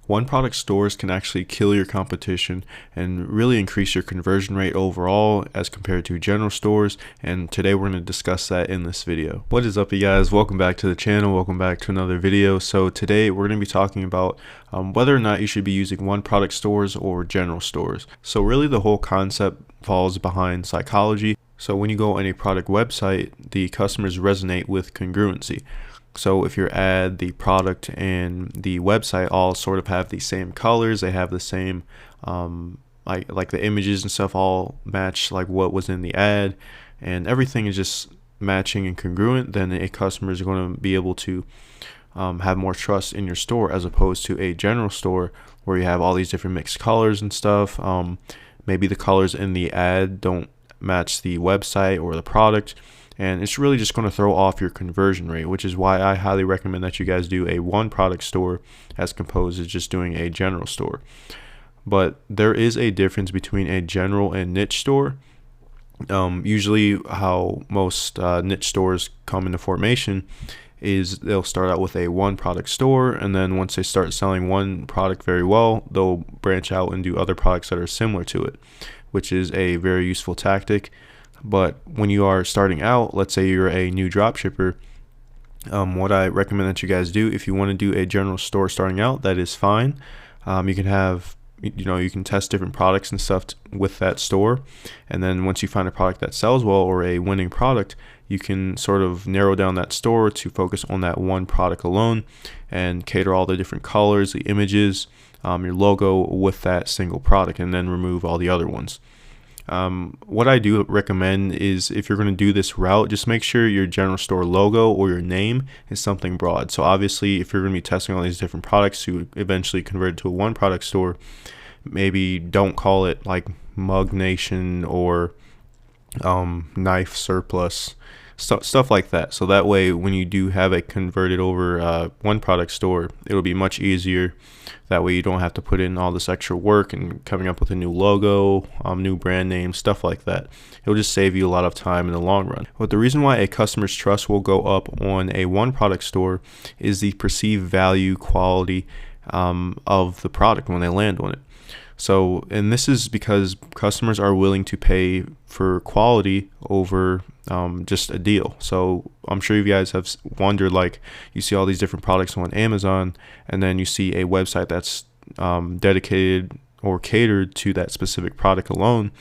One product stores can actually kill your competition and really increase your conversion rate overall as compared to general stores, and today we're going to discuss that in this video. What is up, you guys? Welcome back to the channel. Welcome back to another video. So today we're going to be talking about whether or not you should be using one product stores or general stores. So really the whole concept falls behind psychology. So when you go on a product website, the customers resonate with congruency. So if your ad, the product, and the website all sort of have the same colors, they have the same like the images and stuff all match like what was in the ad, and everything is just matching and congruent, then a customer is going to be able to have more trust in your store, as opposed to a general store where you have all these different mixed colors and stuff. Maybe the colors in the ad don't match the website or the product, and it's really just going to throw off your conversion rate, which is why I highly recommend that you guys do a one product store as opposed to just doing a general store. But there is a difference between a general and niche store. Usually how most niche stores come into formation is they'll start out with a one product store, and then once they start selling one product very well, they'll branch out and do other products that are similar to it, which is a very useful tactic. But when you are starting out, let's say you're a new dropshipper, what I recommend that you guys do, if you want to do a general store starting out, that is fine. You can have, you can test different products and stuff with that store, and then once you find a product that sells well or a winning product, you can sort of narrow down that store to focus on that one product alone and cater all the different colors, the images, your logo with that single product, and then remove all the other ones. What I do recommend is, if you're going to do this route, just make sure your general store logo or your name is something broad. So obviously, if you're going to be testing all these different products to eventually convert to a one product store, maybe don't call it like Mug Nation or Knife Surplus, stuff like that. So that way, when you do have it converted over one product store, it'll be much easier. That way you don't have to put in all this extra work and coming up with a new logo, new brand name, stuff like that. It'll just save you a lot of time in the long run. But the reason why a customer's trust will go up on a one product store is the perceived value, quality of the product when they land on it. So, and this is because customers are willing to pay for quality over just a deal. So I'm sure you guys have wondered, like, you see all these different products on Amazon, and then you see a website that's dedicated or catered to that specific product alone.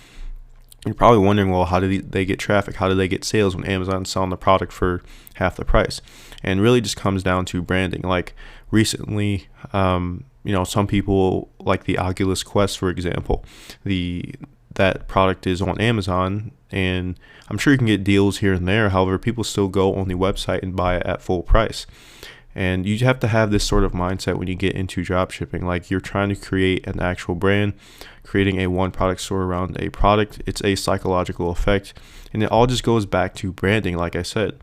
You're probably wondering, well, how do they get traffic? How do they get sales when Amazon's selling the product for half the price? And really just comes down to branding. Like recently, some people like the Oculus Quest, for example, that product is on Amazon, and I'm sure you can get deals here and there. However, people still go on the website and buy it at full price. And you have to have this sort of mindset when you get into dropshipping. Like, you're trying to create an actual brand, creating a one product store around a product. It's a psychological effect, and it all just goes back to branding, like I said.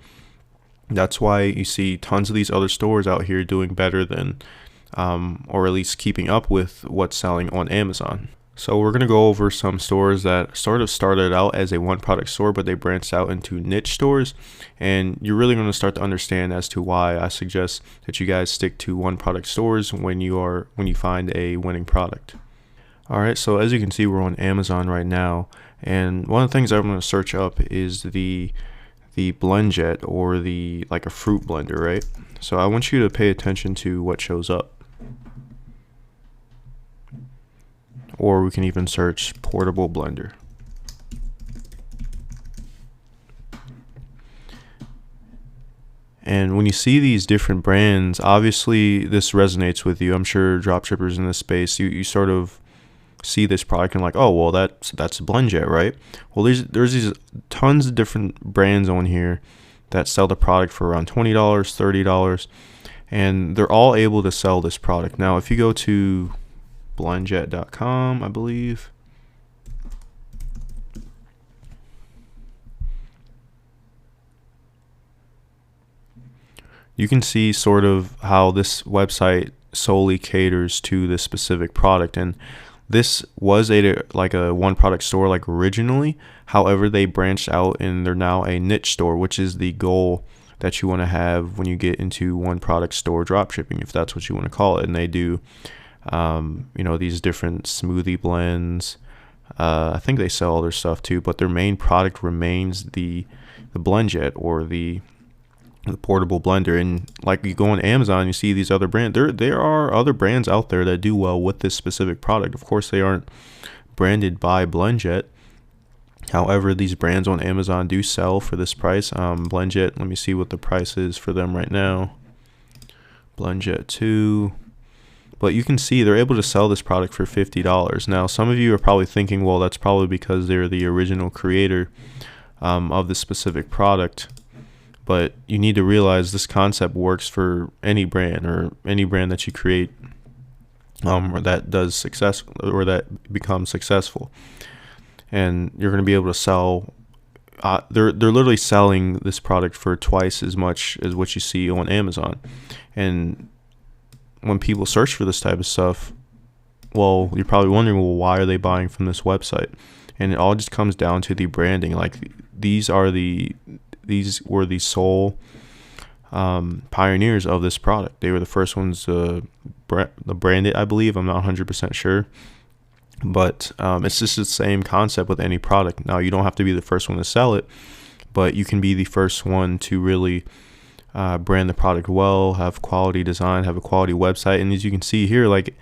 That's why you see tons of these other stores out here doing better than or at least keeping up with what's selling on Amazon. So we're going to go over some stores that sort of started out as a one product store, but they branched out into niche stores, and you're really going to start to understand as to why I suggest that you guys stick to one product stores when you find a winning product. All right, so as you can see, we're on Amazon right now, and one of the things I'm going to search up is the BlendJet, or like a fruit blender, right? So I want you to pay attention to what shows up. Or we can even search portable blender. And when you see these different brands, obviously this resonates with you. I'm sure dropshippers in this space, you sort of see this product and like, oh, well, that's BlendJet, right? Well, there's these tons of different brands on here that sell the product for around $20, $30, and they're all able to sell this product. Now, if you go to blendjet.com, I believe, you can see sort of how this website solely caters to this specific product. And this was a one product store like originally. However, they branched out and they're now a niche store, which is the goal that you want to have when you get into one product store dropshipping, if that's what you want to call it. And they do these different smoothie blends. I think they sell other stuff too, but their main product remains the blend jet, or the portable blender. And like, you go on Amazon, you see these other brands. There are other brands out there that do well with this specific product. Of course, they aren't branded by BlendJet. However, these brands on Amazon do sell for this price. BlendJet, let me see what the price is for them right now. BlendJet 2. But you can see they're able to sell this product for $50. Now, some of you are probably thinking, well, that's probably because they're the original creator of this specific product. But you need to realize this concept works for any brand, or any brand that you create or that does success, or that becomes successful. And you're going to be able to sell. They're literally selling this product for twice as much as what you see on Amazon. And when people search for this type of stuff, well, you're probably wondering, well, why are they buying from this website? And it all just comes down to the branding. Like, these were the sole pioneers of this product. They were the first ones to brand it, I believe. I'm not 100% sure. But it's just the same concept with any product. Now, you don't have to be the first one to sell it, but you can be the first one to really brand the product well, have quality design, have a quality website. And as you can see here, like,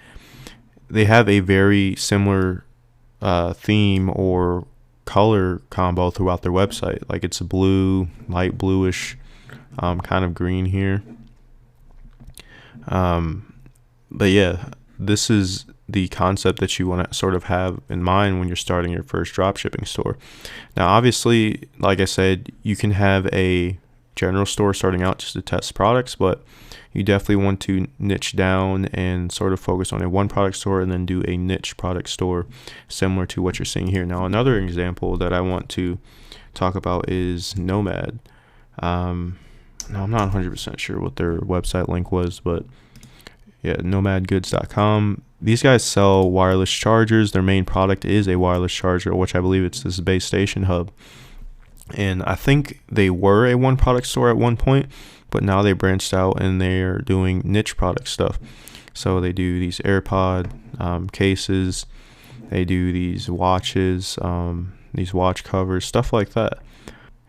they have a very similar theme or color combo throughout their website. Like, it's a blue, light bluish, kind of green here. But yeah, this is the concept that you want to sort of have in mind when you're starting your first dropshipping store. Now, obviously, like I said, you can have a general store starting out just to test products, but you definitely want to niche down and sort of focus on a one product store, and then do a niche product store similar to what you're seeing here. Now, another example that I want to talk about is Nomad. Now, I'm not 100% sure what their website link was, but yeah, nomadgoods.com. These guys sell wireless chargers. Their main product is a wireless charger, which I believe it's this base station hub. And I think they were a one product store at one point, but now they branched out and they're doing niche product stuff. So they do these AirPod cases, they do these watches, these watch covers, stuff like that.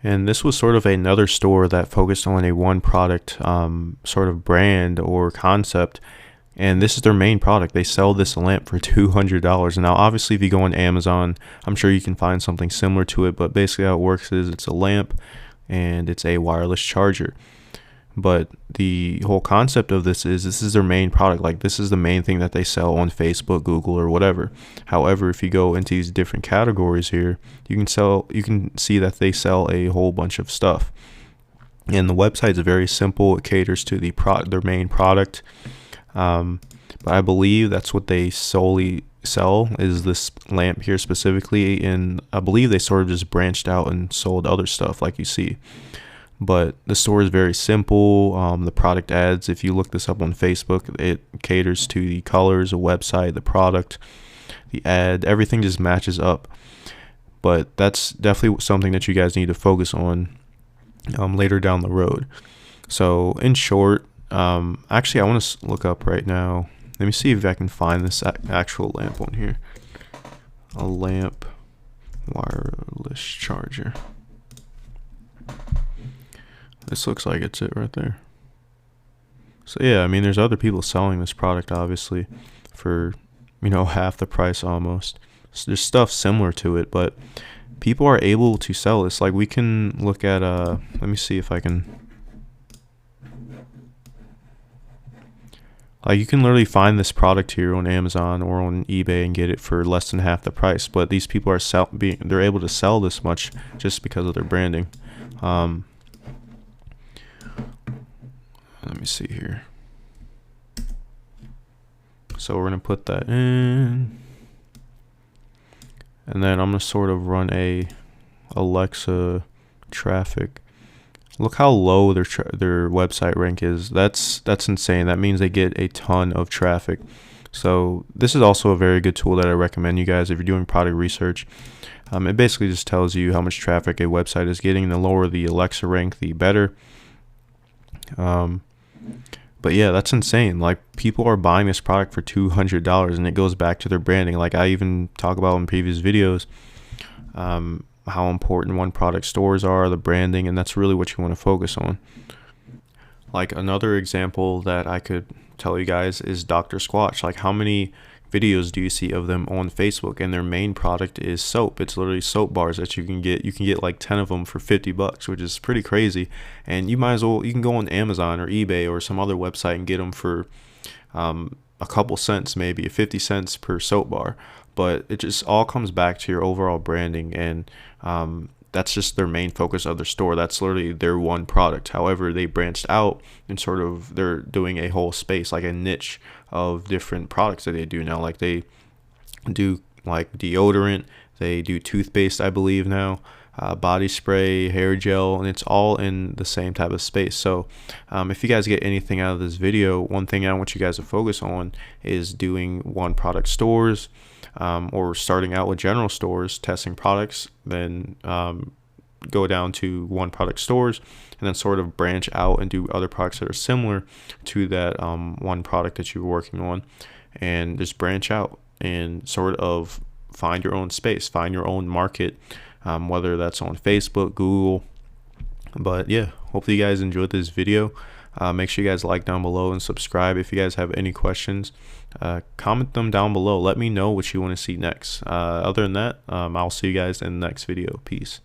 And this was sort of another store that focused on a one product sort of brand or concept. And this is their main product. They sell this lamp for $200. Now, obviously, if you go on Amazon, I'm sure you can find something similar to it. But basically how it works is it's a lamp and it's a wireless charger. But the whole concept of this is their main product. Like, this is the main thing that they sell on Facebook, Google, or whatever. However, if you go into these different categories here, you can see that they sell a whole bunch of stuff. And the website is very simple. It caters to their main product. But I believe that's what they solely sell, is this lamp here specifically. And I believe they sort of just branched out and sold other stuff like you see. But the store is very simple. The product ads, if you look this up on Facebook, it caters to the colors, the website, the product, the ad, everything just matches up. But that's definitely something that you guys need to focus on later down the road. So in short, actually, I want to look up right now. Let me see if I can find this actual lamp on here. A lamp wireless charger. This looks like it's it right there. So yeah, I mean, there's other people selling this product, obviously, for, half the price almost. So there's stuff similar to it, but people are able to sell this. Like, we can look at, let me see if I can. Like, you can literally find this product here on Amazon or on eBay and get it for less than half the price. But these people are they're able to sell this much just because of their branding. Let me see here. So we're going to put that in. And then I'm going to sort of run a Alexa traffic. Look how low their website rank is. That's insane. That means they get a ton of traffic. So this is also a very good tool that I recommend you guys if you're doing product research. It basically just tells you how much traffic a website is getting. The lower the Alexa rank, the better. But yeah, that's insane. Like, people are buying this product for $200, and it goes back to their branding. Like I even talk about in previous videos, how important one product stores are, the branding, and that's really what you want to focus on. Like, another example that I could tell you guys is Dr. Squatch. Like, how many videos do you see of them on Facebook, and their main product is soap? It's literally soap bars that you can get like 10 of them for $50, which is pretty crazy. And you can go on Amazon or eBay or some other website and get them for a couple cents, maybe 50 cents per soap bar. But it just all comes back to your overall branding, and that's just their main focus of their store. That's literally their one product. However, they branched out and they're doing a whole space, like a niche of different products that they do now. Like, they do like deodorant, they do toothpaste, I believe now, body spray, hair gel, and it's all in the same type of space. So if you guys get anything out of this video, one thing I want you guys to focus on is doing one product stores, or starting out with general stores, testing products, then go down to one product stores, and then sort of branch out and do other products that are similar to that one product that you're working on, and just branch out and sort of find your own space, find your own market, whether that's on Facebook, Google. But yeah, hopefully you guys enjoyed this video. Make sure you guys like down below and subscribe. If you guys have any questions, comment them down below. Let me know what you want to see next. Other than that, I'll see you guys in the next video. Peace.